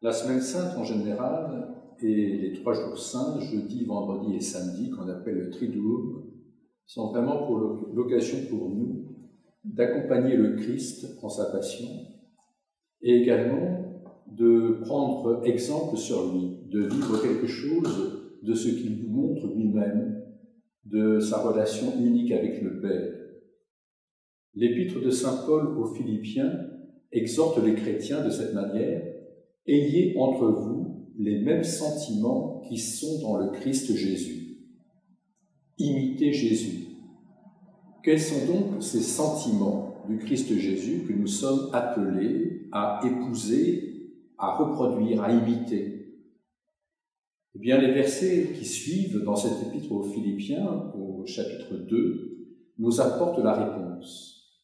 La semaine sainte en général et les 3 jours saints, jeudi, vendredi et samedi, qu'on appelle le Triduum, sont vraiment pour l'occasion pour nous d'accompagner le Christ en sa passion et également de prendre exemple sur lui, de vivre quelque chose de ce qu'il nous montre lui-même, de sa relation unique avec le Père. L'épître de saint Paul aux Philippiens exhorte les chrétiens de cette manière: « Ayez entre vous les mêmes sentiments qui sont dans le Christ Jésus. » Imitez Jésus. Quels sont donc ces sentiments du Christ Jésus que nous sommes appelés à épouser, à reproduire, à imiter? Eh bien, les versets qui suivent dans cette épître aux Philippiens, au chapitre 2, nous apportent la réponse.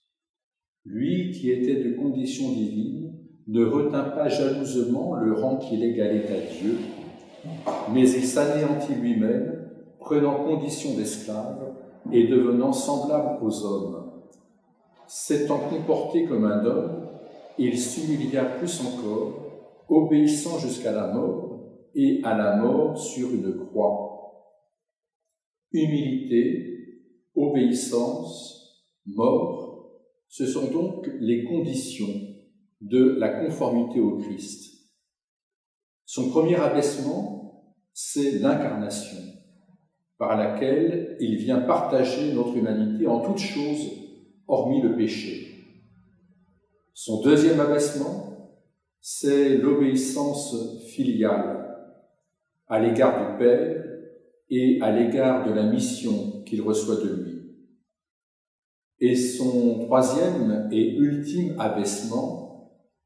Lui qui était de condition divine ne retint pas jalousement le rang qu'il égalait à Dieu, mais il s'anéantit lui-même, prenant condition d'esclave et devenant semblable aux hommes. S'étant comporté comme un homme, il s'humilia plus encore, obéissant jusqu'à la mort et à la mort sur une croix. Humilité, obéissance, mort, ce sont donc les conditions de la conformité au Christ. Son premier abaissement, c'est l'incarnation, par laquelle il vient partager notre humanité en toutes choses, hormis le péché. Son deuxième abaissement, c'est l'obéissance filiale à l'égard du Père et à l'égard de la mission qu'il reçoit de lui. Et son troisième et ultime abaissement,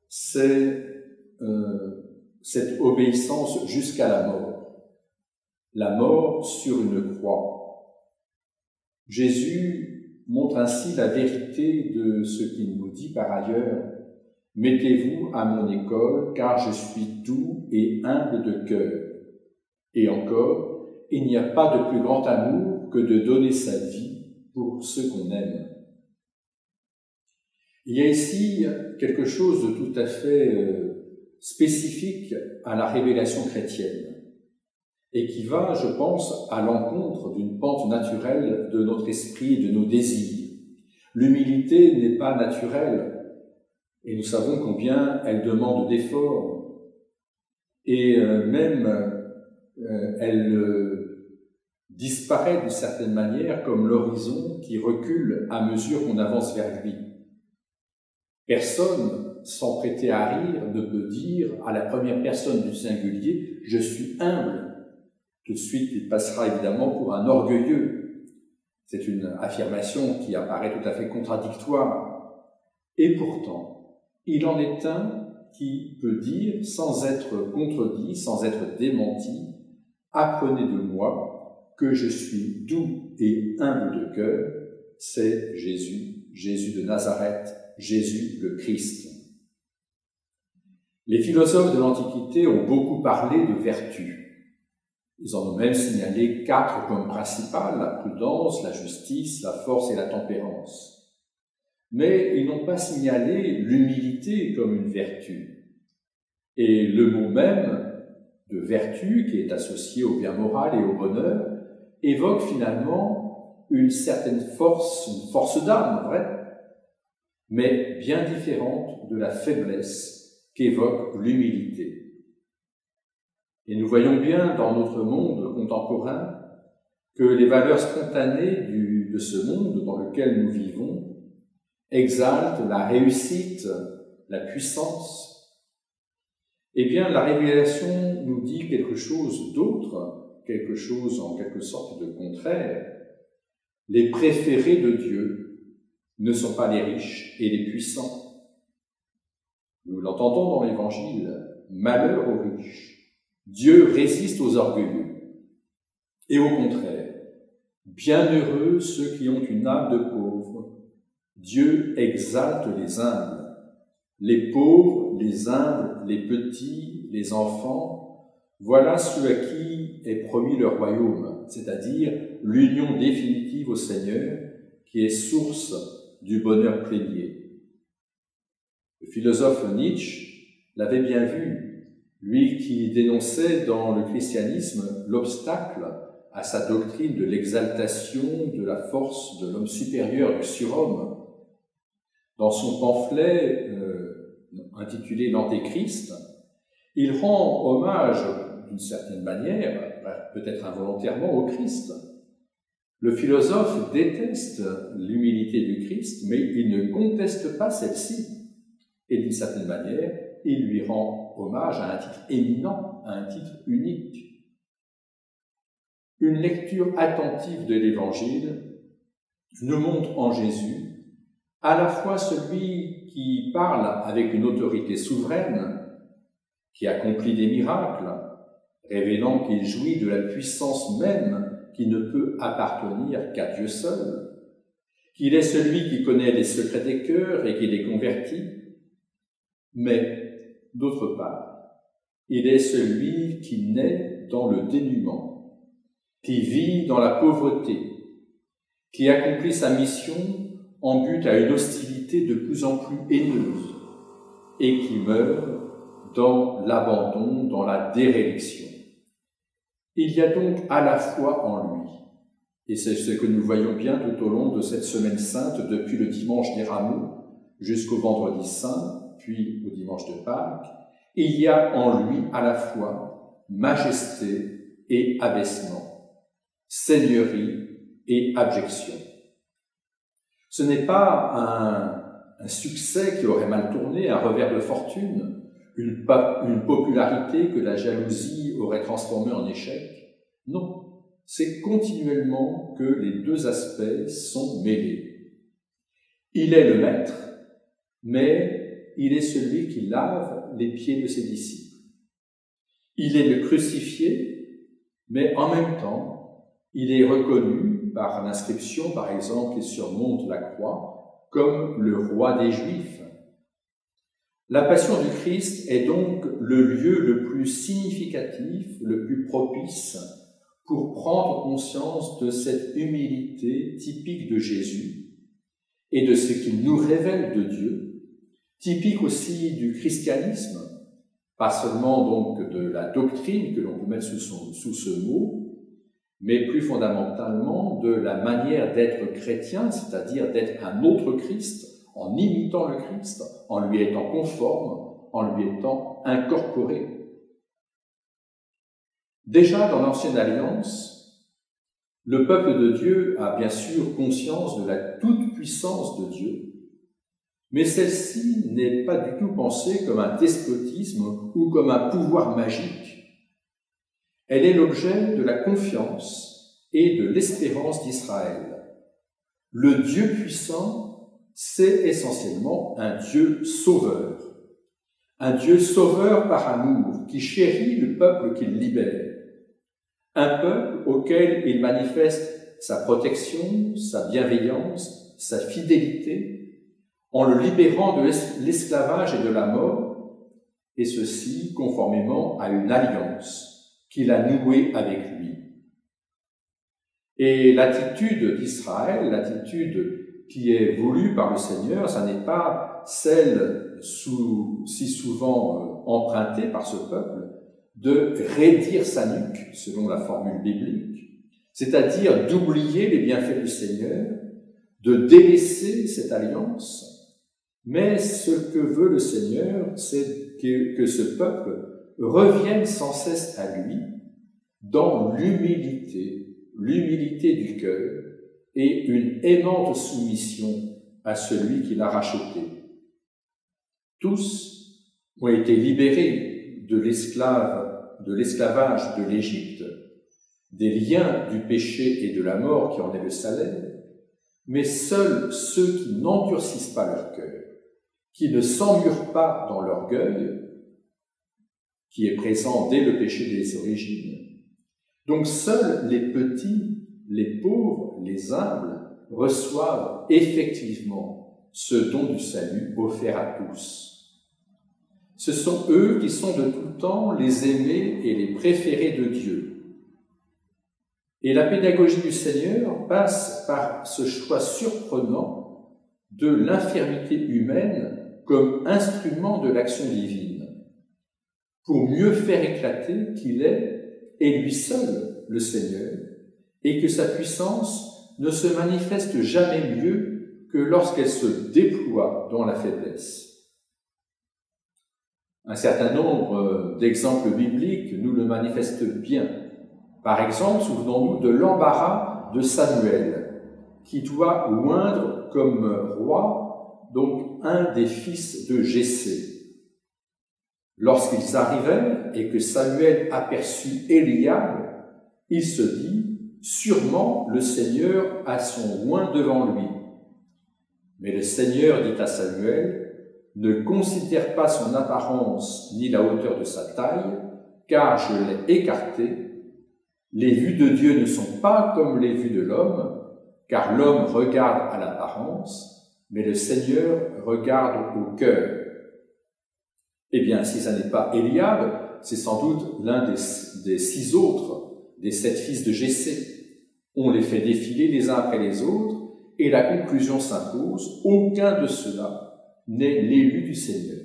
c'est cette obéissance jusqu'à la mort sur une croix. Jésus montre ainsi la vérité de ce qu'il nous dit par ailleurs: « Mettez-vous à mon école, car je suis doux et humble de cœur. » Et encore, il n'y a pas de plus grand amour que de donner sa vie pour ceux qu'on aime. Il y a ici quelque chose de tout à fait spécifique à la révélation chrétienne et qui va, je pense, à l'encontre d'une pente naturelle de notre esprit et de nos désirs. L'humilité n'est pas naturelle et nous savons combien elle demande d'efforts et elle disparaît d'une certaine manière comme l'horizon qui recule à mesure qu'on avance vers lui. Personne, sans prêter à rire, ne peut dire à la première personne du singulier « je suis humble ». Tout de suite, il passera évidemment pour un orgueilleux. C'est une affirmation qui apparaît tout à fait contradictoire. Et pourtant, il en est un qui peut dire, sans être contredit, sans être démenti: « Apprenez de moi que je suis doux et humble de cœur », c'est Jésus, Jésus de Nazareth, Jésus le Christ. Les philosophes de l'Antiquité ont beaucoup parlé de vertu. Ils en ont même signalé 4 comme principales: la prudence, la justice, la force et la tempérance. Mais ils n'ont pas signalé l'humilité comme une vertu. Et le mot même de vertu, qui est associé au bien moral et au bonheur, évoque finalement une certaine force, une force d'âme, vrai, mais bien différente de la faiblesse qu'évoque l'humilité. Et nous voyons bien dans notre monde contemporain que les valeurs spontanées de ce monde dans lequel nous vivons exaltent la réussite, la puissance. Eh bien, la révélation nous dit quelque chose d'autre, quelque chose en quelque sorte de contraire. Les préférés de Dieu ne sont pas les riches et les puissants. Nous l'entendons dans l'Évangile: « Malheur aux riches, Dieu résiste aux orgueilleux. » Et au contraire, « Bienheureux ceux qui ont une âme de pauvre, Dieu exalte les humbles. » Les pauvres, les humbles, les petits, les enfants, voilà ceux à qui est promis le royaume, c'est-à-dire l'union définitive au Seigneur, qui est source du bonheur plénier. Le philosophe Nietzsche l'avait bien vu. lui qui dénonçait dans le christianisme l'obstacle à sa doctrine de l'exaltation de la force de l'homme supérieur, du surhomme. Dans son pamphlet intitulé « L'Antéchrist », il rend hommage, d'une certaine manière, peut-être involontairement, au Christ. Le philosophe déteste l'humilité du Christ, mais il ne conteste pas celle-ci. Et d'une certaine manière, il lui rend hommage à un titre éminent, à un titre unique. Une lecture attentive de l'Évangile nous montre en Jésus à la fois celui qui parle avec une autorité souveraine, qui accomplit des miracles, révélant qu'il jouit de la puissance même qui ne peut appartenir qu'à Dieu seul, qu'il est celui qui connaît les secrets des cœurs et qui les convertit, mais, d'autre part, il est celui qui naît dans le dénuement, qui vit dans la pauvreté, qui accomplit sa mission en but à une hostilité de plus en plus haineuse et qui meurt dans l'abandon, dans la déréliction. Il y a donc à la fois en lui, et c'est ce que nous voyons bien tout au long de cette semaine sainte, depuis le dimanche des Rameaux jusqu'au vendredi saint, puis au dimanche de Pâques, il y a en lui à la fois majesté et abaissement, seigneurie et abjection. Ce n'est pas un succès qui aurait mal tourné, un revers de fortune, une popularité que la jalousie aurait transformée en échec. Non, c'est continuellement que les deux aspects sont mêlés. Il est le maître, mais il est celui qui lave les pieds de ses disciples. Il est le crucifié, mais en même temps, il est reconnu par l'inscription, par exemple, qui surmonte la croix, comme le roi des Juifs. La passion du Christ est donc le lieu le plus significatif, le plus propice pour prendre conscience de cette humilité typique de Jésus et de ce qu'il nous révèle de Dieu, typique aussi du christianisme, pas seulement donc de la doctrine que l'on peut mettre sous ce mot, mais plus fondamentalement de la manière d'être chrétien, c'est-à-dire d'être un autre Christ, en imitant le Christ, en lui étant conforme, en lui étant incorporé. Déjà dans l'Ancienne Alliance, le peuple de Dieu a bien sûr conscience de la toute-puissance de Dieu, mais celle-ci n'est pas du tout pensée comme un despotisme ou comme un pouvoir magique. Elle est l'objet de la confiance et de l'espérance d'Israël. Le Dieu puissant, c'est essentiellement un Dieu sauveur par amour, qui chérit le peuple qu'il libère, un peuple auquel il manifeste sa protection, sa bienveillance, sa fidélité, en le libérant de l'esclavage et de la mort, et ceci conformément à une alliance qu'il a nouée avec lui. Et l'attitude d'Israël, l'attitude qui est voulue par le Seigneur, ça n'est pas celle si souvent empruntée par ce peuple de raidir sa nuque, selon la formule biblique, c'est-à-dire d'oublier les bienfaits du Seigneur, de délaisser cette alliance, mais ce que veut le Seigneur, c'est que ce peuple revienne sans cesse à lui dans l'humilité du cœur, et une aimante soumission à celui qui l'a racheté. Tous ont été libérés de l'esclavage de l'Égypte, des liens du péché et de la mort qui en est le salaire, mais seuls ceux qui n'endurcissent pas leur cœur, qui ne s'emmurent pas dans l'orgueil, qui est présent dès le péché des origines. Donc seuls les petits, les pauvres, les humbles, reçoivent effectivement ce don du salut offert à tous. Ce sont eux qui sont de tout temps les aimés et les préférés de Dieu. Et la pédagogie du Seigneur passe par ce choix surprenant de l'infirmité humaine comme instrument de l'action divine. pour mieux faire éclater qu'il est, et lui seul, le Seigneur, et que sa puissance ne se manifeste jamais mieux que lorsqu'elle se déploie dans la faiblesse. Un certain nombre d'exemples bibliques nous le manifestent bien. Par exemple, souvenons-nous de l'embarras de Samuel, qui doit oindre comme roi, donc un des fils de Jessé. Lorsqu'ils arrivèrent et que Samuel aperçut Éliab, il se dit « Sûrement le Seigneur a son oint devant lui ». Mais le Seigneur dit à Samuel « Ne considère pas son apparence ni la hauteur de sa taille, car je l'ai écarté. Les vues de Dieu ne sont pas comme les vues de l'homme, car l'homme regarde à l'apparence, mais le Seigneur regarde au cœur. » Eh bien, si ça n'est pas Éliab, c'est sans doute l'un des 6 autres, des 7 fils de Jessé. On les fait défiler les uns après les autres, et la conclusion s'impose, aucun de ceux-là n'est l'élu du Seigneur.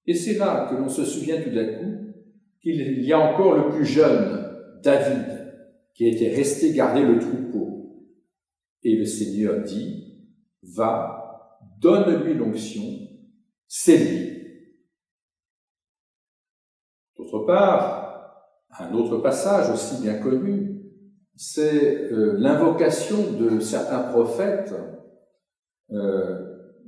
Et c'est là que l'on se souvient tout d'un coup qu'il y a encore le plus jeune, David, qui était resté garder le troupeau. Et le Seigneur dit, « Va, donne-lui l'onction, c'est lui. » D'autre part, un autre passage aussi bien connu, c'est l'invocation de certains prophètes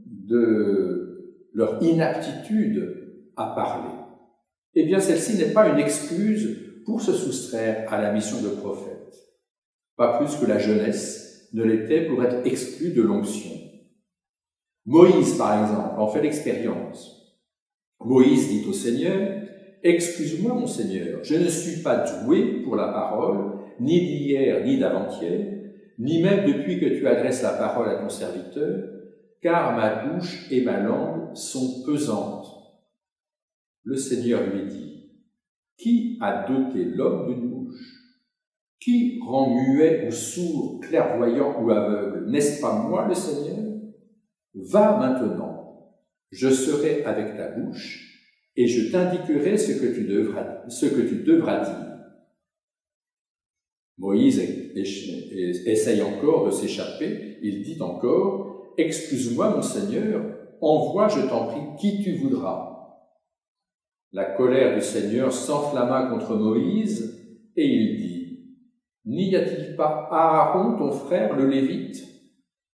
de leur inaptitude à parler. Eh bien, celle-ci n'est pas une excuse pour se soustraire à la mission de prophète, pas plus que la jeunesse ne l'était pour être exclue de l'onction. Moïse, par exemple, en fait l'expérience. Moïse dit au Seigneur, « Excuse-moi, mon Seigneur, je ne suis pas doué pour la parole, ni d'hier, ni d'avant-hier, ni même depuis que tu adresses la parole à ton serviteur, car ma bouche et ma langue sont pesantes. » Le Seigneur lui dit, « Qui a doté l'homme d'une bouche? Qui rend muet ou sourd, clairvoyant ou aveugle? N'est-ce pas moi, le Seigneur? Va maintenant, je serai avec ta bouche, et je t'indiquerai ce que tu devras dire. » Moïse essaye encore de s'échapper. Il dit encore, « Excuse-moi, mon Seigneur, envoie, je t'en prie, qui tu voudras. » La colère du Seigneur s'enflamma contre Moïse, et il dit, « N'y a-t-il pas Aaron, ton frère, le Lévite?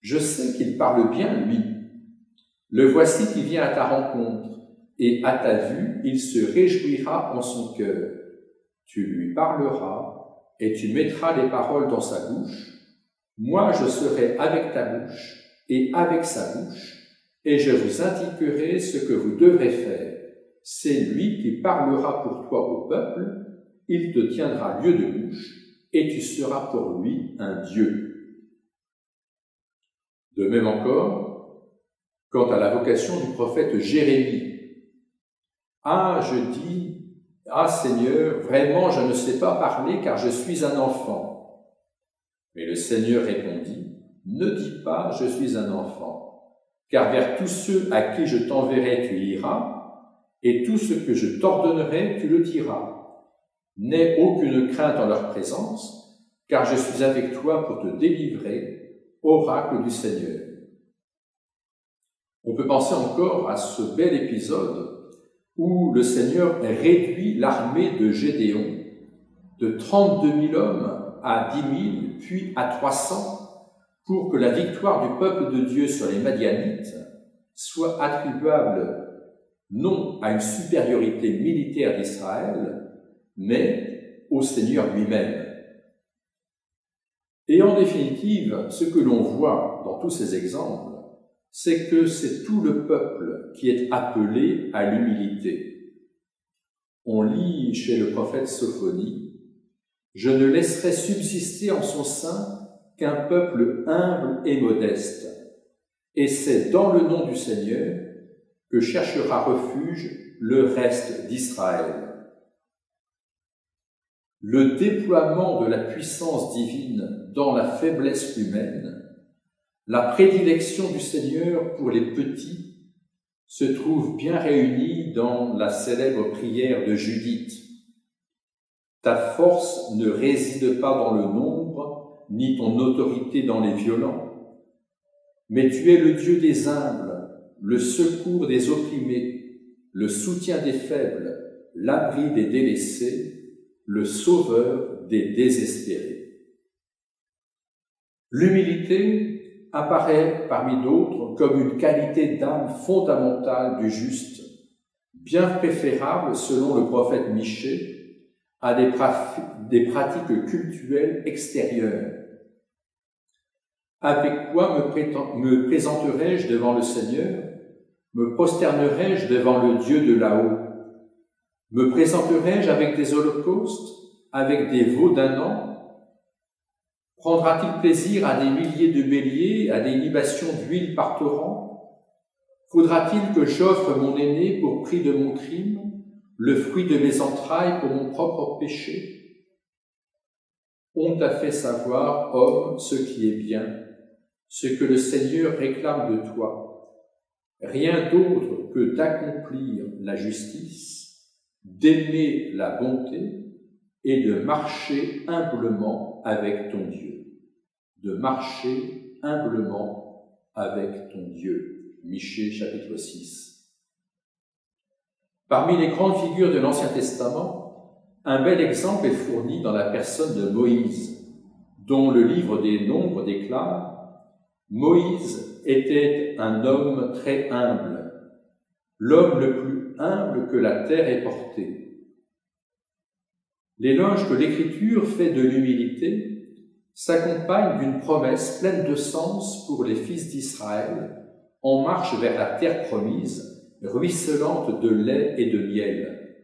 Je sais qu'il parle bien, lui. Le voici qui vient à ta rencontre. Et à ta vue, il se réjouira en son cœur. Tu lui parleras, et tu mettras les paroles dans sa bouche. Moi, je serai avec ta bouche, et avec sa bouche, et je vous indiquerai ce que vous devrez faire. C'est lui qui parlera pour toi au peuple, il te tiendra lieu de bouche, et tu seras pour lui un Dieu. » De même encore, quant à la vocation du prophète Jérémie, « Ah, je dis, ah Seigneur, vraiment je ne sais pas parler car je suis un enfant. » Mais le Seigneur répondit, « Ne dis pas, je suis un enfant, car vers tous ceux à qui je t'enverrai tu iras, et tout ce que je t'ordonnerai tu le diras. N'aie aucune crainte en leur présence, car je suis avec toi pour te délivrer, oracle du Seigneur. » On peut penser encore à ce bel épisode où le Seigneur réduit l'armée de Gédéon de 32 000 hommes à 10 000, puis à 300, pour que la victoire du peuple de Dieu sur les Madianites soit attribuable non à une supériorité militaire d'Israël, mais au Seigneur lui-même. Et en définitive, ce que l'on voit dans tous ces exemples, c'est que c'est tout le peuple qui est appelé à l'humilité. On lit chez le prophète Sophonie, « Je ne laisserai subsister en son sein qu'un peuple humble et modeste, et c'est dans le nom du Seigneur que cherchera refuge le reste d'Israël. » Le déploiement de la puissance divine dans la faiblesse humaine, la prédilection du Seigneur pour les petits se trouve bien réunie dans la célèbre prière de Judith. Ta force ne réside pas dans le nombre, ni ton autorité dans les violents, mais tu es le Dieu des humbles, le secours des opprimés, le soutien des faibles, l'abri des délaissés, le sauveur des désespérés. L'humilité apparaît parmi d'autres comme une qualité d'âme fondamentale du juste, bien préférable, selon le prophète Michée, à des pratiques cultuelles extérieures. Avec quoi me présenterai-je devant le Seigneur? Me prosternerai-je devant le Dieu de là-haut? Me présenterai-je avec des holocaustes, avec des veaux d'un an? Prendra-t-il plaisir à des milliers de béliers, à des libations d'huile par torrent? Faudra-t-il que j'offre mon aîné pour prix de mon crime, le fruit de mes entrailles pour mon propre péché? On t'a fait savoir, homme, ce qui est bien, ce que le Seigneur réclame de toi, rien d'autre que d'accomplir la justice, d'aimer la bonté et de marcher humblement avec ton Dieu. De marcher humblement avec ton Dieu. Michée, chapitre 6. Parmi les grandes figures de l'Ancien Testament, un bel exemple est fourni dans la personne de Moïse, dont le livre des Nombres déclare: Moïse était un homme très humble, l'homme le plus humble que la terre ait porté. L'éloge que l'Écriture fait de l'humilité s'accompagne d'une promesse pleine de sens pour les fils d'Israël en marche vers la terre promise, ruisselante de lait et de miel.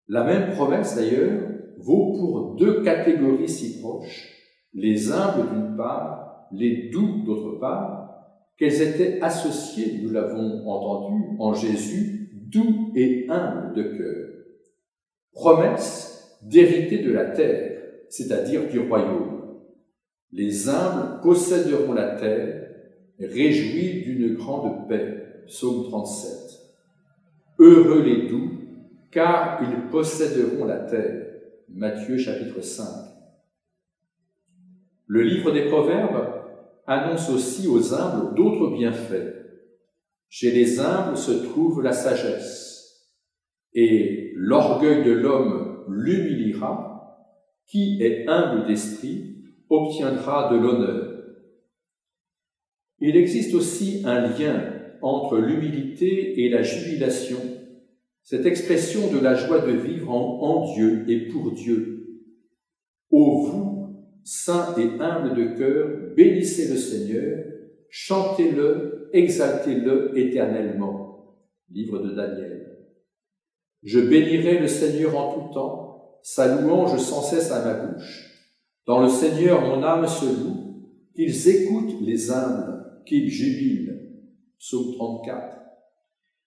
La même promesse, d'ailleurs, vaut pour deux catégories si proches, les humbles d'une part, les doux d'autre part, qu'elles étaient associées, nous l'avons entendu, en Jésus, doux et humble de cœur. Promesse d'hériter de la terre, c'est-à-dire du royaume. Les humbles posséderont la terre, réjouis d'une grande paix. Psaume 37. Heureux les doux, car ils posséderont la terre. Matthieu chapitre 5. Le livre des Proverbes annonce aussi aux humbles d'autres bienfaits. Chez les humbles se trouve la sagesse, et l'orgueil de l'homme l'humiliera. Qui est humble d'esprit obtiendra de l'honneur. Il existe aussi un lien entre l'humilité et la jubilation, cette expression de la joie de vivre en Dieu et pour Dieu. Ô vous, saints et humbles de cœur, bénissez le Seigneur, chantez-le, exaltez-le éternellement. Livre de Daniel. Je bénirai le Seigneur en tout temps, sa louange sans cesse à ma bouche. Dans le Seigneur mon âme se loue, qu'ils écoutent les humbles, qu'ils jubilent. Psaume 34.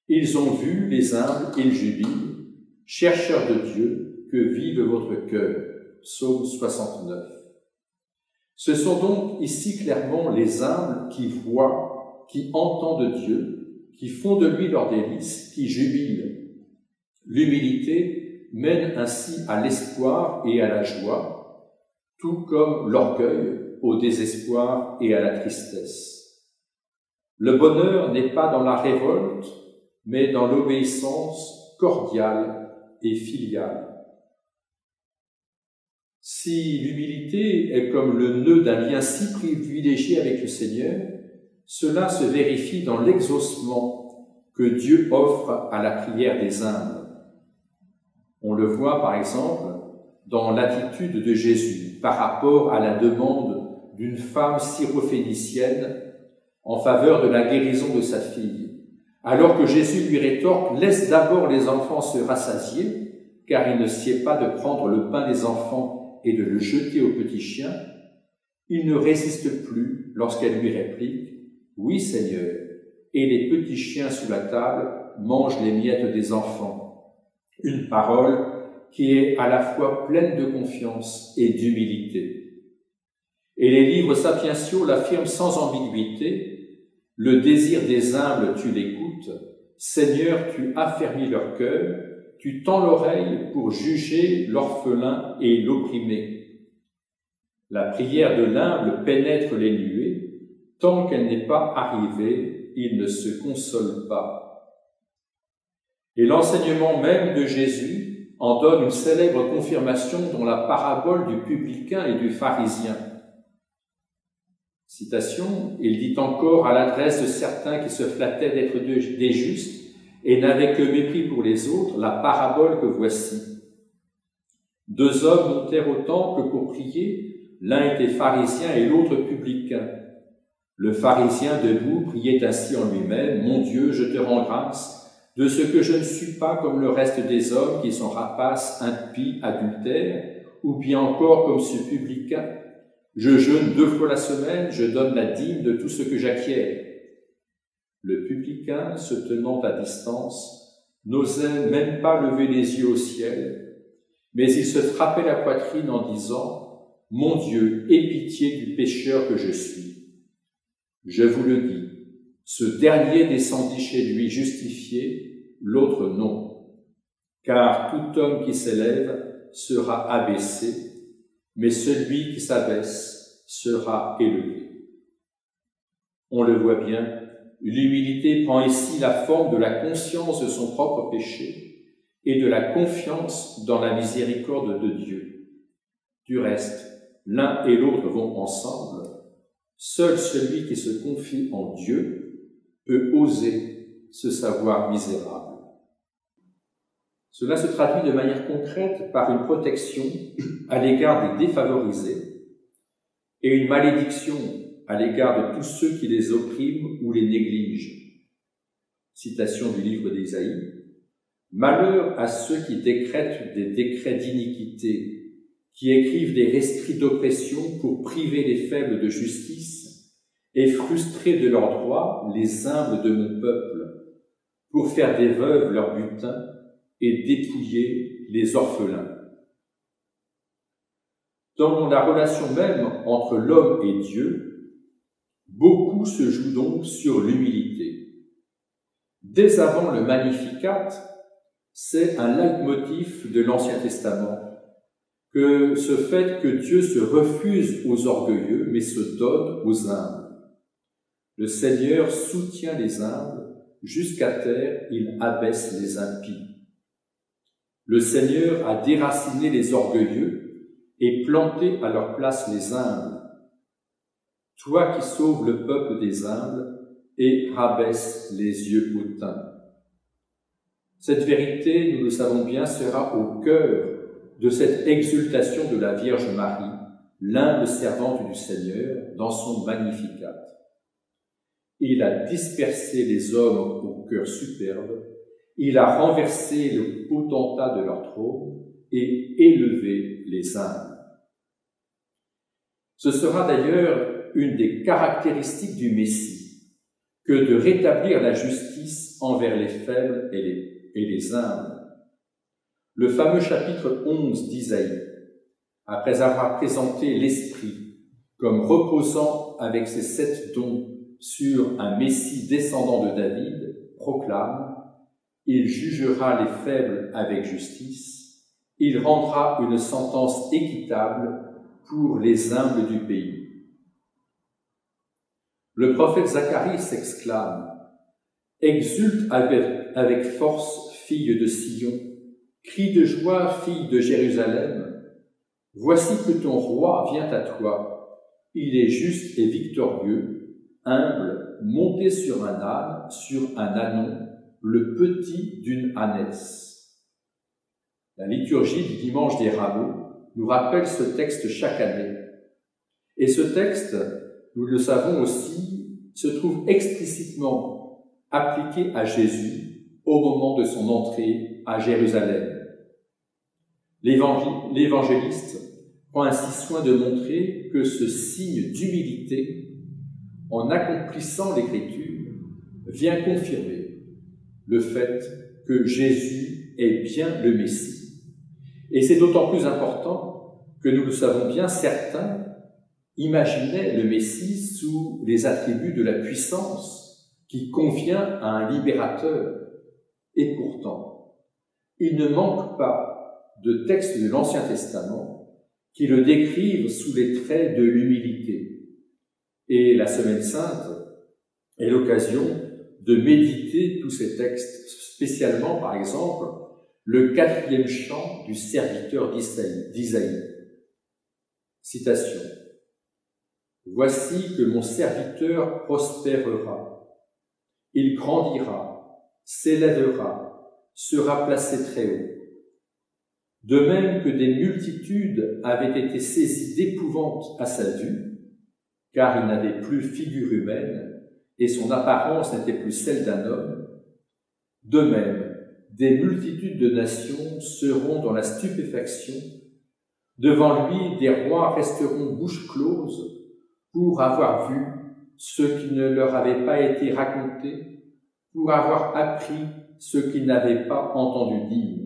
Ils ont vu, les humbles, ils jubilent. Chercheurs de Dieu, que vive votre cœur. Psaume 69. Ce sont donc ici clairement les humbles qui voient, qui entendent Dieu, qui font de lui leur délice, qui jubilent. L'humilité mène ainsi à l'espoir et à la joie, tout comme l'orgueil au désespoir et à la tristesse. Le bonheur n'est pas dans la révolte, mais dans l'obéissance cordiale et filiale. Si l'humilité est comme le nœud d'un lien si privilégié avec le Seigneur, cela se vérifie dans l'exaucement que Dieu offre à la prière des humbles. On le voit par exemple dans l'attitude de Jésus par rapport à la demande d'une femme syrophénicienne en faveur de la guérison de sa fille, alors que Jésus lui rétorque « Laisse d'abord les enfants se rassasier, car il ne sied pas de prendre le pain des enfants et de le jeter aux petits chiens », il ne résiste plus lorsqu'elle lui réplique « Oui, Seigneur, et les petits chiens sous la table mangent les miettes des enfants ». Une parole qui est à la fois pleine de confiance et d'humilité. Et les livres sapientiaux l'affirment sans ambiguïté, Le désir des humbles, tu l'écoutes. Seigneur, tu affermis leur cœur. Tu tends l'oreille pour juger l'orphelin et l'opprimé. La prière de l'humble pénètre les nuées. Tant qu'elle n'est pas arrivée, il ne se console pas. Et l'enseignement même de Jésus en donne une célèbre confirmation dans la parabole du publicain et du pharisien. Citation, il dit encore à l'adresse de certains qui se flattaient d'être des justes et n'avaient que mépris pour les autres, la parabole que voici. 2 hommes montèrent au temple pour prier, l'un était pharisien et l'autre publicain. Le pharisien debout priait ainsi en lui-même, « Mon Dieu, je te rends grâce de ce que je ne suis pas comme le reste des hommes qui sont rapaces, impies, adultères, ou bien encore comme ce publicain. Je jeûne 2 fois la semaine, je donne la dîme de tout ce que j'acquiers. » Le publicain, se tenant à distance, n'osait même pas lever les yeux au ciel, mais il se frappait la poitrine en disant « Mon Dieu, aie pitié du pécheur que je suis. » Je vous le dis, ce dernier descendit chez lui justifié, l'autre non. Car tout homme qui s'élève sera abaissé, mais celui qui s'abaisse sera élevé. On le voit bien, l'humilité prend ici la forme de la conscience de son propre péché et de la confiance dans la miséricorde de Dieu. Du reste, l'un et l'autre vont ensemble. Seul celui qui se confie en Dieu peut oser se savoir misérable. Cela se traduit de manière concrète par une protection à l'égard des défavorisés et une malédiction à l'égard de tous ceux qui les oppriment ou les négligent. Citation du livre d'Ésaïe. « Malheur à ceux qui décrètent des décrets d'iniquité, qui écrivent des rescrits d'oppression pour priver les faibles de justice et frustrer de leurs droits les humbles de mon peuple, pour faire des veuves leur butin et dépouiller les orphelins. » Dans la relation même entre l'homme et Dieu, beaucoup se joue donc sur l'humilité. Dès avant le Magnificat, c'est un leitmotiv de l'Ancien Testament que ce fait que Dieu se refuse aux orgueilleux mais se donne aux humbles. Le Seigneur soutient les humbles, jusqu'à terre il abaisse les impies. Le Seigneur a déraciné les orgueilleux et planté à leur place les humbles. Toi qui sauves le peuple des humbles et rabaisse les yeux hautains. Cette vérité, nous le savons bien, sera au cœur de cette exultation de la Vierge Marie, l'humble servante du Seigneur, dans son Magnificat. Il a dispersé les hommes au cœur superbe, il a renversé le potentat de leur trône et élevé les humbles. Ce sera d'ailleurs une des caractéristiques du Messie, que de rétablir la justice envers les faibles et les humbles. Le fameux chapitre 11 d'Isaïe, après avoir présenté l'Esprit comme reposant avec ses 7 dons sur un Messie descendant de David, proclame « Il jugera les faibles avec justice, il rendra une sentence équitable pour les humbles du pays. » Le prophète Zacharie s'exclame « Exulte avec force, fille de Sion, crie de joie, fille de Jérusalem. Voici que ton roi vient à toi. Il est juste et victorieux, humble, monté sur un âne, sur un ânon, le petit d'une ânesse. » La liturgie du dimanche des Rameaux nous rappelle ce texte chaque année. Et ce texte, nous le savons aussi, se trouve explicitement appliqué à Jésus au moment de son entrée à Jérusalem. L'évangéliste prend ainsi soin de montrer que ce signe d'humilité, en accomplissant l'Écriture, vient confirmer le fait que Jésus est bien le Messie. Et c'est d'autant plus important que nous le savons bien, certains imaginaient le Messie sous les attributs de la puissance qui convient à un libérateur. Et pourtant, il ne manque pas de textes de l'Ancien Testament qui le décrivent sous les traits de l'humilité. Et la Semaine Sainte est l'occasion de méditer tous ces textes, spécialement, par exemple, le 4e chant du serviteur d'Isaïe. Citation. « Voici que mon serviteur prospérera. Il grandira, s'élèvera, sera placé très haut. De même que des multitudes avaient été saisies d'épouvante à sa vue, car il n'avait plus figure humaine et son apparence n'était plus celle d'un homme, de même, des multitudes de nations seront dans la stupéfaction. Devant lui, des rois resteront bouche close pour avoir vu ce qui ne leur avait pas été raconté, pour avoir appris ce qu'ils n'avaient pas entendu dire.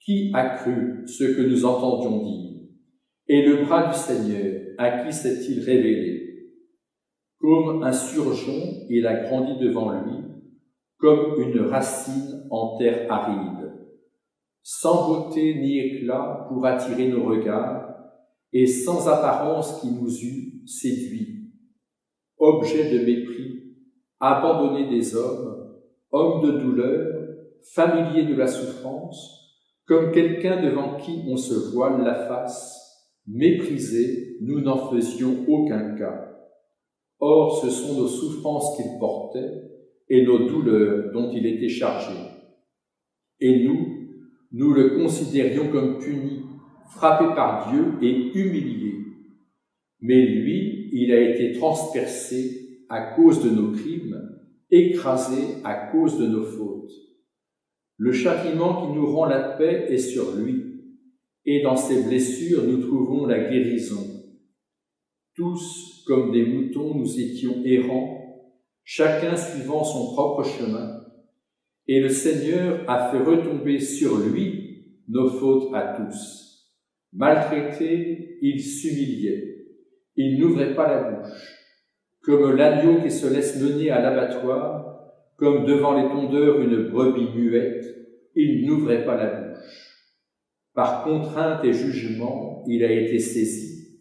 Qui a cru ce que nous entendions dire? Et le bras du Seigneur, à qui s'est-il révélé? Comme un surgeon, il a grandi devant lui, comme une racine en terre aride, sans beauté ni éclat pour attirer nos regards, et sans apparence qui nous eût séduits. Objet de mépris, abandonné des hommes, homme de douleur, familier de la souffrance, comme quelqu'un devant qui on se voile la face, méprisé, nous n'en faisions aucun cas. Or, ce sont nos souffrances qu'il portait et nos douleurs dont il était chargé. Et nous le considérions comme puni, frappé par Dieu et humilié. Mais lui, il a été transpercé à cause de nos crimes, écrasé à cause de nos fautes. Le châtiment qui nous rend la paix est sur lui, et dans ses blessures nous trouvons la guérison. Tous, comme des moutons, nous étions errants, chacun suivant son propre chemin, et le Seigneur a fait retomber sur lui nos fautes à tous. Maltraité, il s'humiliait, il n'ouvrait pas la bouche, comme l'agneau qui se laisse mener à l'abattoir, comme devant les tondeurs une brebis muette, il n'ouvrait pas la bouche. Par contrainte et jugement, il a été saisi.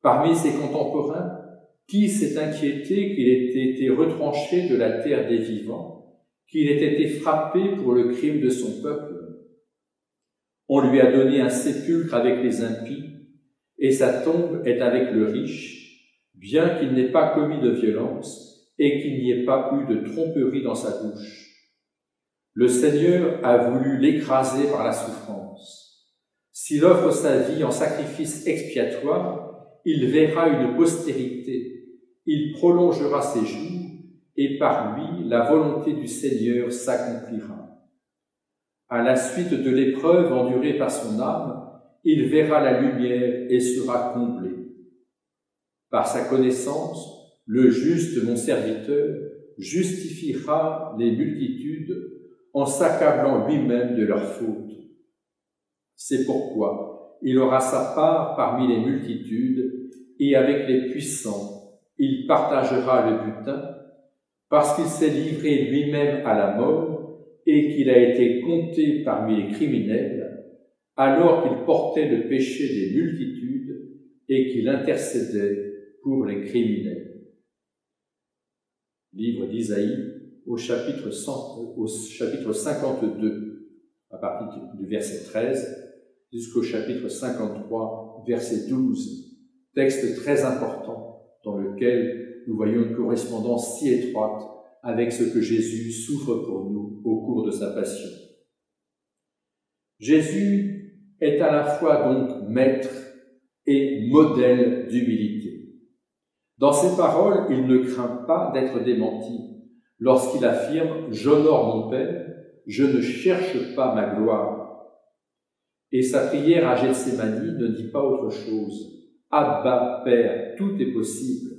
Parmi ses contemporains, qui s'est inquiété qu'il ait été retranché de la terre des vivants, qu'il ait été frappé pour le crime de son peuple? On lui a donné un sépulcre avec les impies, et sa tombe est avec le riche, bien qu'il n'ait pas commis de violence et qu'il n'y ait pas eu de tromperie dans sa bouche. Le Seigneur a voulu l'écraser par la souffrance. S'il offre sa vie en sacrifice expiatoire, il verra une postérité, il prolongera ses jours, et par lui, la volonté du Seigneur s'accomplira. À la suite de l'épreuve endurée par son âme, il verra la lumière et sera comblé. Par sa connaissance, le juste, mon serviteur, justifiera les multitudes en s'accablant lui-même de leurs fautes. C'est pourquoi il aura sa part parmi les multitudes et avec les puissants, il partagera le butin parce qu'il s'est livré lui-même à la mort et qu'il a été compté parmi les criminels alors qu'il portait le péché des multitudes et qu'il intercédait pour les criminels. Livre d'Isaïe au chapitre 52, à partir du verset 13, jusqu'au chapitre 53, verset 12, texte très important dans lequel nous voyons une correspondance si étroite avec ce que Jésus souffre pour nous au cours de sa passion. Jésus est à la fois donc maître et modèle d'humilité. Dans ses paroles, il ne craint pas d'être démenti lorsqu'il affirme « J'honore mon Père, je ne cherche pas ma gloire ». Et sa prière à Gethsémani ne dit pas autre chose. « Abba, Père, tout est possible.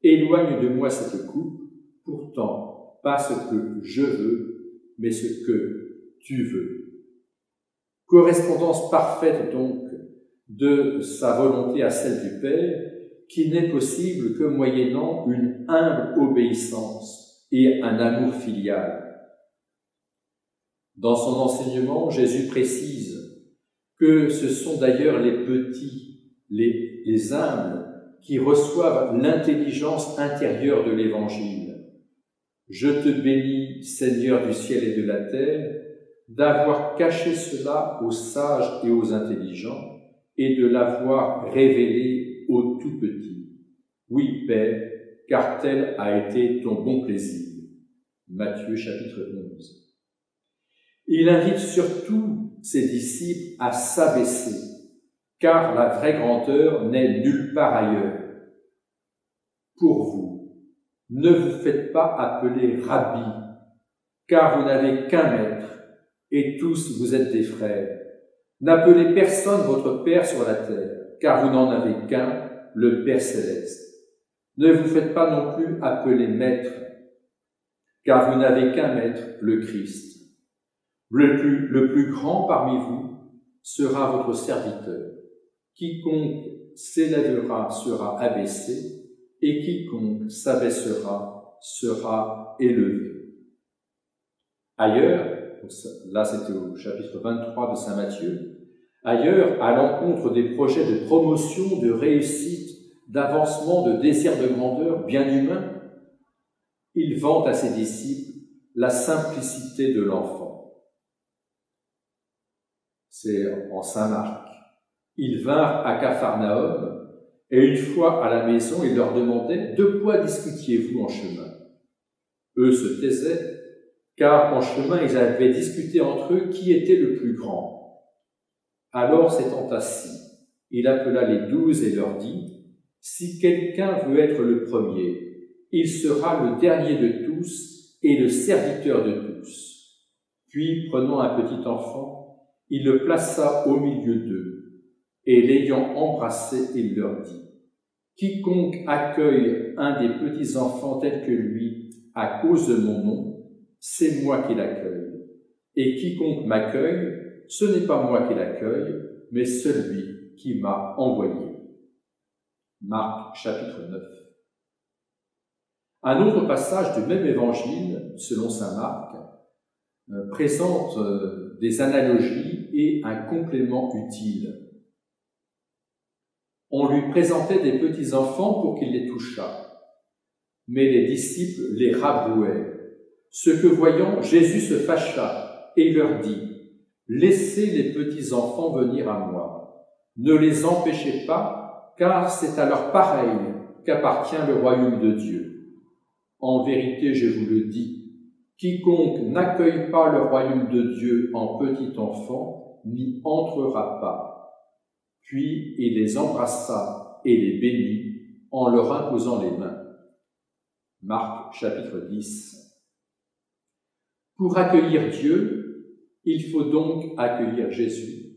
Éloigne de moi cette coupe, pourtant pas ce que je veux, mais ce que tu veux. » Correspondance parfaite donc de sa volonté à celle du Père, qui n'est possible que moyennant une humble obéissance et un amour filial. Dans son enseignement, Jésus précise que ce sont d'ailleurs les petits, les humbles, qui reçoivent l'intelligence intérieure de l'Évangile. Je te bénis, Seigneur du ciel et de la terre, d'avoir caché cela aux sages et aux intelligents et de l'avoir révélé aux tout petits. Oui, Père, car tel a été ton bon plaisir. Matthieu chapitre 11. Il invite surtout ses disciples à s'abaisser, car la vraie grandeur n'est nulle part ailleurs. Pour vous, ne vous faites pas appeler Rabbi, car vous n'avez qu'un maître, et tous vous êtes des frères. N'appelez personne votre Père sur la terre, car vous n'en avez qu'un, le Père céleste. Ne vous faites pas non plus appeler maître, car vous n'avez qu'un maître, le Christ. Le plus grand parmi vous sera votre serviteur. Quiconque s'élèvera sera abaissé, et quiconque s'abaissera sera élevé. Ailleurs, là c'était au chapitre 23 de saint Matthieu, ailleurs, à l'encontre des projets de promotion, de réussite, d'avancement, de désir de grandeur bien humain, il vante à ses disciples la simplicité de l'enfant. C'est en saint Marc. Ils vinrent à Capharnaüm, et une fois à la maison, il leur demandait « De quoi discutiez-vous en chemin ?» Eux se taisaient, car en chemin, ils avaient discuté entre eux qui était le plus grand. Alors, s'étant assis, il appela les 12 et leur dit « Si quelqu'un veut être le premier, il sera le dernier de tous et le serviteur de tous. » Puis, prenant un petit enfant, il le plaça au milieu d'eux, et l'ayant embrassé, il leur dit « Quiconque accueille un des petits enfants tels que lui à cause de mon nom, c'est moi qui l'accueille. Et quiconque m'accueille, ce n'est pas moi qui l'accueille, mais celui qui m'a envoyé. » Marc chapitre 9. Un autre passage du même évangile, selon saint Marc, présente des analogies et un complément utile. On lui présentait des petits enfants pour qu'il les touchât, mais les disciples les rabrouaient. Ce que voyant, Jésus se fâcha et leur dit « Laissez les petits enfants venir à moi. Ne les empêchez pas, car c'est à leur pareil qu'appartient le royaume de Dieu. En vérité, je vous le dis, quiconque n'accueille pas le royaume de Dieu en petit enfant n'y entrera pas. » Puis il les embrassa et les bénit en leur imposant les mains. Marc chapitre 10. Pour accueillir Dieu, il faut donc accueillir Jésus.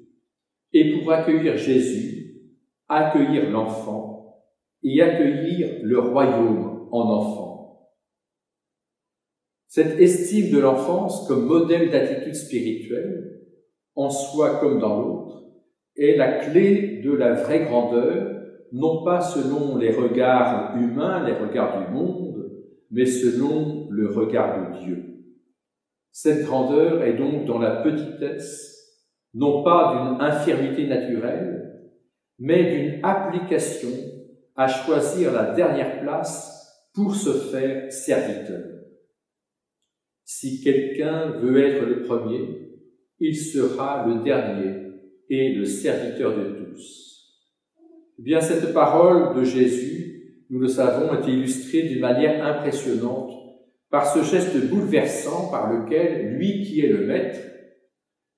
Et pour accueillir Jésus, accueillir l'enfant et accueillir le royaume en enfant. Cette estime de l'enfance comme modèle d'attitude spirituelle, en soi comme dans l'autre, est la clé de la vraie grandeur, non pas selon les regards humains, les regards du monde, mais selon le regard de Dieu. Cette grandeur est donc dans la petitesse, non pas d'une infirmité naturelle, mais d'une application à choisir la dernière place pour se faire serviteur. Si quelqu'un veut être le premier, il sera le dernier et le serviteur de tous. Eh bien, cette parole de Jésus, nous le savons, est illustrée d'une manière impressionnante par ce geste bouleversant par lequel lui qui est le maître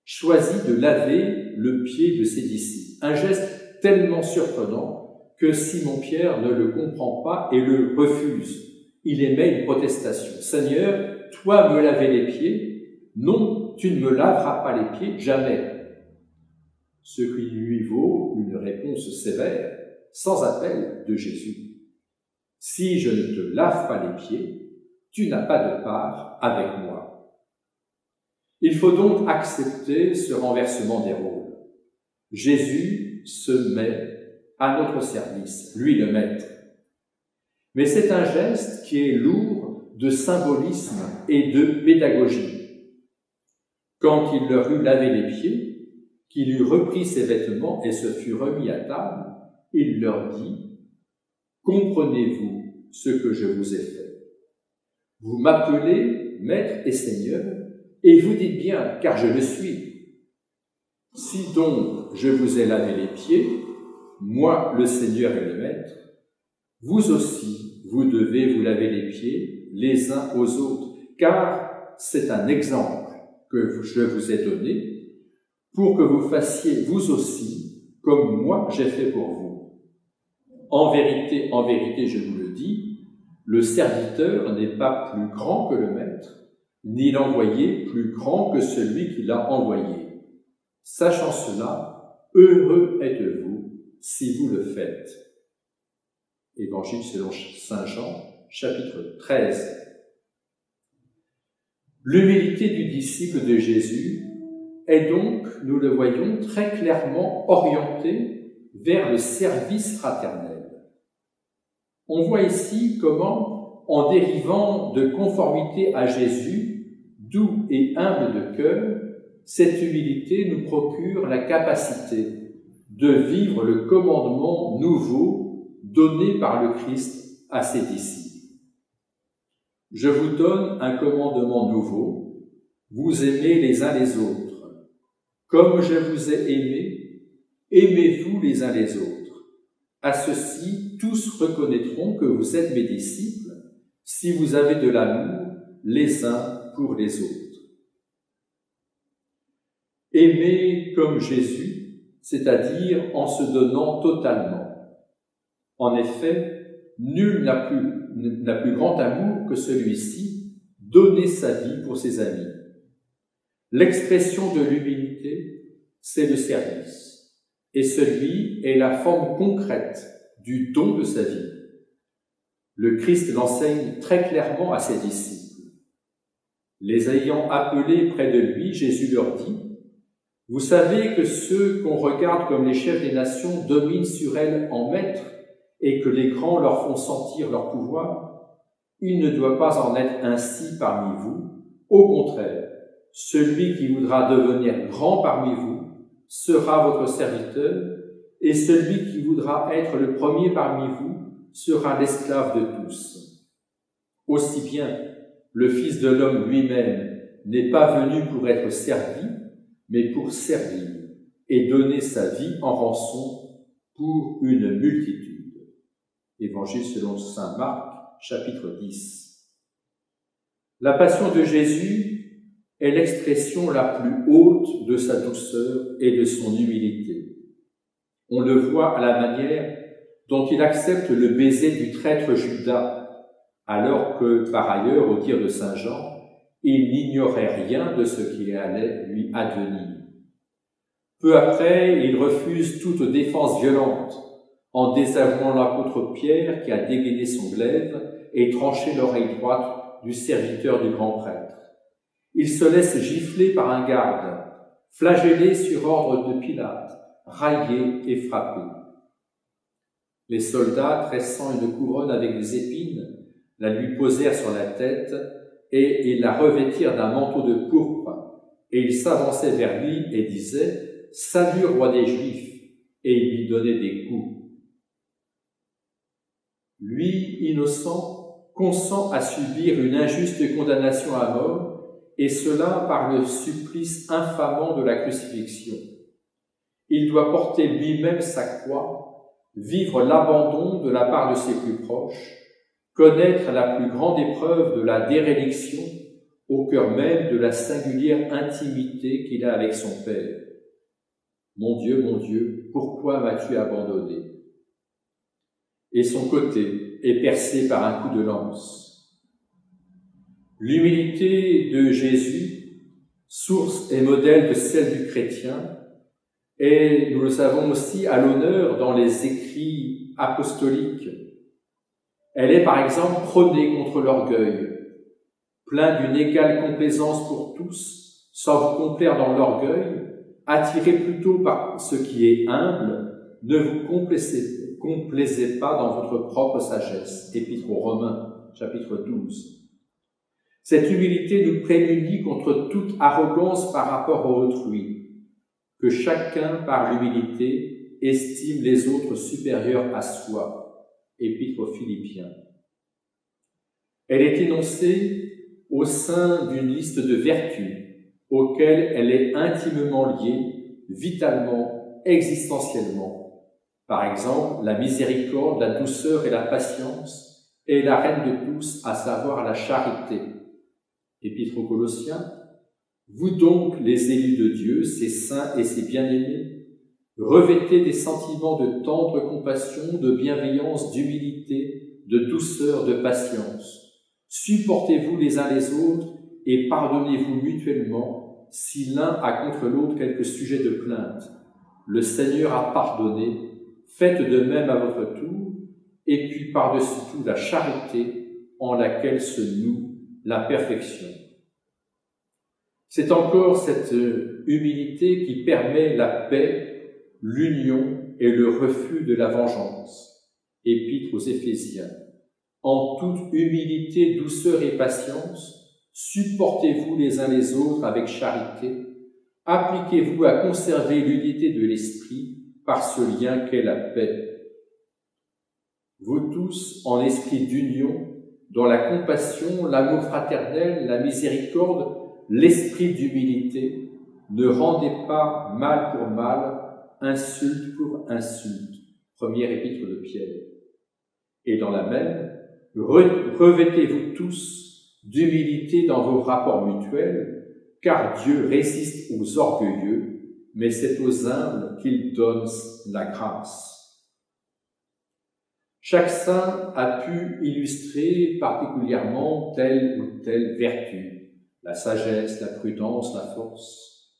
choisit de laver le pied de ses disciples. Un geste tellement surprenant que Simon-Pierre ne le comprend pas et le refuse. Il émet une protestation. « Seigneur, toi me laver les pieds? Non, tu ne me laveras pas les pieds, jamais. » Ce qui lui vaut une réponse sévère, sans appel de Jésus. « Si je ne te lave pas les pieds, tu n'as pas de part avec moi. » Il faut donc accepter ce renversement des rôles. Jésus se met à notre service, lui le maître. Mais c'est un geste qui est lourd de symbolisme et de pédagogie. Quand il leur eut lavé les pieds, qu'il eut repris ses vêtements et se fut remis à table, il leur dit « Comprenez-vous ce que je vous ai fait? Vous m'appelez Maître et Seigneur, et vous dites bien, car je le suis. Si donc je vous ai lavé les pieds, moi le Seigneur et le Maître, vous aussi, vous devez vous laver les pieds les uns aux autres, car c'est un exemple que je vous ai donné pour que vous fassiez vous aussi comme moi j'ai fait pour vous. En vérité, je vous le dis, le serviteur n'est pas plus grand que le maître, ni l'envoyé plus grand que celui qui l'a envoyé. Sachant cela, heureux êtes-vous si vous le faites. Évangile selon saint Jean, chapitre 13. L'humilité du disciple de Jésus est donc, nous le voyons, très clairement orientée vers le service fraternel. On voit ici comment, en dérivant de conformité à Jésus, doux et humble de cœur, cette humilité nous procure la capacité de vivre le commandement nouveau donné par le Christ à ses disciples. Je vous donne un commandement nouveau, vous aimez les uns les autres. Comme je vous ai aimés, aimez-vous les uns les autres. À ceci, tous reconnaîtront que vous êtes mes disciples, si vous avez de l'amour les uns pour les autres. Aimer comme Jésus, c'est-à-dire en se donnant totalement. En effet, nul n'a plus grand amour que celui-ci, donner sa vie pour ses amis. L'expression de l'humilité, c'est le service, et celui est la forme concrète du don de sa vie. Le Christ l'enseigne très clairement à ses disciples. Les ayant appelés près de lui, Jésus leur dit « Vous savez que ceux qu'on regarde comme les chefs des nations dominent sur elles en maîtres, et que les grands leur font sentir leur pouvoir, il ne doit pas en être ainsi parmi vous. Au contraire, celui qui voudra devenir grand parmi vous sera votre serviteur, et celui qui voudra être le premier parmi vous sera l'esclave de tous. Aussi bien, le Fils de l'homme lui-même n'est pas venu pour être servi, mais pour servir et donner sa vie en rançon pour une multitude. » Évangile selon saint Marc, chapitre 10. La passion de Jésus est l'expression la plus haute de sa douceur et de son humilité. On le voit à la manière dont il accepte le baiser du traître Judas, alors que, par ailleurs, au dire de saint Jean, il n'ignorait rien de ce qui allait lui advenir. Peu après, il refuse toute défense violente, en désavouant l'apôtre Pierre qui a dégainé son glaive et tranché l'oreille droite du serviteur du grand prêtre. Il se laisse gifler par un garde, flagellé sur ordre de Pilate, raillé et frappé. Les soldats, tressant une couronne avec des épines, la lui posèrent sur la tête et ils la revêtirent d'un manteau de pourpre. Et ils s'avançaient vers lui et disaient « Salut, roi des Juifs !» et ils lui donnaient des coups. Lui, innocent, consent à subir une injuste condamnation à mort, et cela par le supplice infamant de la crucifixion. Il doit porter lui-même sa croix, vivre l'abandon de la part de ses plus proches, connaître la plus grande épreuve de la déréliction au cœur même de la singulière intimité qu'il a avec son Père. « Mon Dieu, pourquoi m'as-tu abandonné ?» Et son côté est percé par un coup de lance. L'humilité de Jésus, source et modèle de celle du chrétien, est, nous le savons aussi, à l'honneur dans les écrits apostoliques. Elle est par exemple prônée contre l'orgueil, plein d'une égale complaisance pour tous, sans vous complaire dans l'orgueil, attiré plutôt par ce qui est humble ne vous complaisez pas dans votre propre sagesse. Épître aux Romains, chapitre 12. Cette humilité nous prémunit contre toute arrogance par rapport à autrui, que chacun, par l'humilité, estime les autres supérieurs à soi. Épître aux Philippiens. Elle est énoncée au sein d'une liste de vertus auxquelles elle est intimement liée, vitalement, existentiellement. Par exemple, la miséricorde, la douceur et la patience est la reine de tous, à savoir la charité. Épître aux Colossiens. Vous donc, les élus de Dieu, ses saints et ses bien-aimés, revêtez des sentiments de tendre compassion, de bienveillance, d'humilité, de douceur, de patience. Supportez-vous les uns les autres et pardonnez-vous mutuellement si l'un a contre l'autre quelque sujet de plainte. Le Seigneur a pardonné, faites de même à votre tour, et puis par-dessus tout la charité en laquelle se noue la perfection. C'est encore cette humilité qui permet la paix, l'union et le refus de la vengeance. Épître aux Éphésiens. En toute humilité, douceur et patience, supportez-vous les uns les autres avec charité, appliquez-vous à conserver l'unité de l'esprit par ce lien qu'est la paix. Vous tous, en esprit d'union, dans la compassion, l'amour fraternel, la miséricorde, l'esprit d'humilité, ne rendez pas mal pour mal, insulte pour insulte. Première épître de Pierre. Et dans la même, revêtez-vous tous d'humilité dans vos rapports mutuels, car Dieu résiste aux orgueilleux, mais c'est aux humbles qu'il donne la grâce. Chaque saint a pu illustrer particulièrement telle ou telle vertu, la sagesse, la prudence, la force.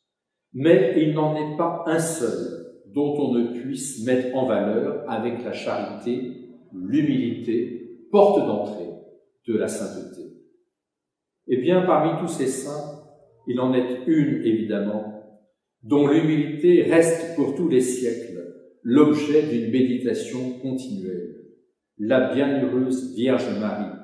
Mais il n'en est pas un seul dont on ne puisse mettre en valeur avec la charité, l'humilité, porte d'entrée de la sainteté. Eh bien, parmi tous ces saints, il en est une, évidemment, dont l'humilité reste pour tous les siècles l'objet d'une méditation continuelle, la bienheureuse Vierge Marie,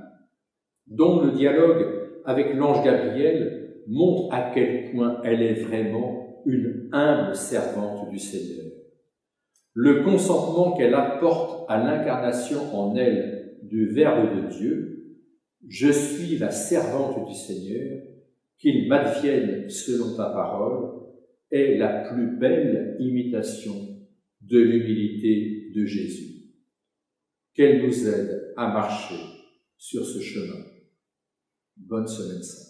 dont le dialogue avec l'ange Gabriel montre à quel point elle est vraiment une humble servante du Seigneur. Le consentement qu'elle apporte à l'incarnation en elle du Verbe de Dieu, « Je suis la servante du Seigneur, qu'il m'advienne selon ta parole », est la plus belle imitation de l'humilité de Jésus. Qu'elle nous aide à marcher sur ce chemin. Bonne semaine sainte.